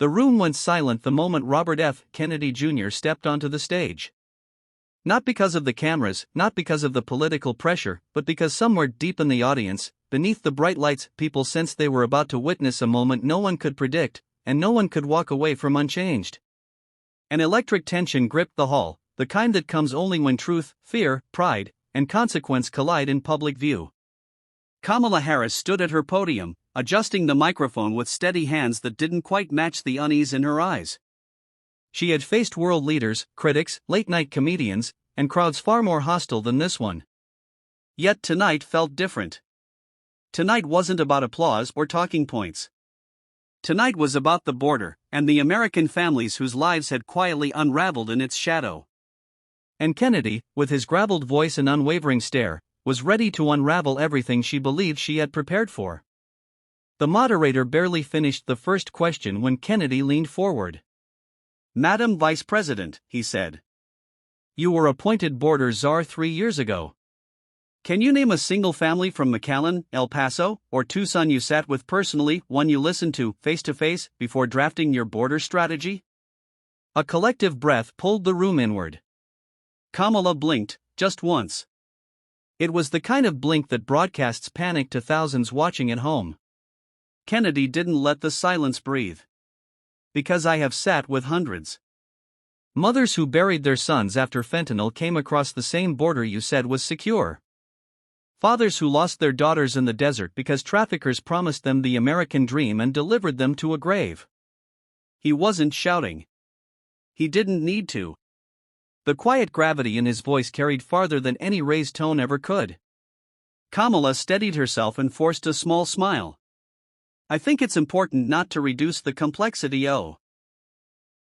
The room went silent the moment Robert F. Kennedy Jr. stepped onto the stage. Not because of the cameras, not because of the political pressure, but because somewhere deep in the audience, beneath the bright lights, people sensed they were about to witness a moment no one could predict, and no one could walk away from unchanged. An electric tension gripped the hall, the kind that comes only when truth, fear, pride, and consequence collide in public view. Kamala Harris stood at her podium, adjusting the microphone with steady hands that didn't quite match the unease in her eyes. She had faced world leaders, critics, late-night comedians, and crowds far more hostile than this one. Yet tonight felt different. Tonight wasn't about applause or talking points. Tonight was about the border, and the American families whose lives had quietly unraveled in its shadow. And Kennedy, with his gravelled voice and unwavering stare, was ready to unravel everything she believed she had prepared for. The moderator barely finished the first question when Kennedy leaned forward. "Madam Vice President," he said. "You were appointed border czar 3 years ago. Can you name a single family from McAllen, El Paso, or Tucson you sat with personally, one you listened to, face-to-face, before drafting your border strategy?" A collective breath pulled the room inward. Kamala blinked, just once. It was the kind of blink that broadcasts panic to thousands watching at home. Kennedy didn't let the silence breathe. "Because I have sat with hundreds. Mothers who buried their sons after fentanyl came across the same border you said was secure. Fathers who lost their daughters in the desert because traffickers promised them the American dream and delivered them to a grave." He wasn't shouting. He didn't need to. The quiet gravity in his voice carried farther than any raised tone ever could. Kamala steadied herself and forced a small smile. "I think it's important not to reduce the complexity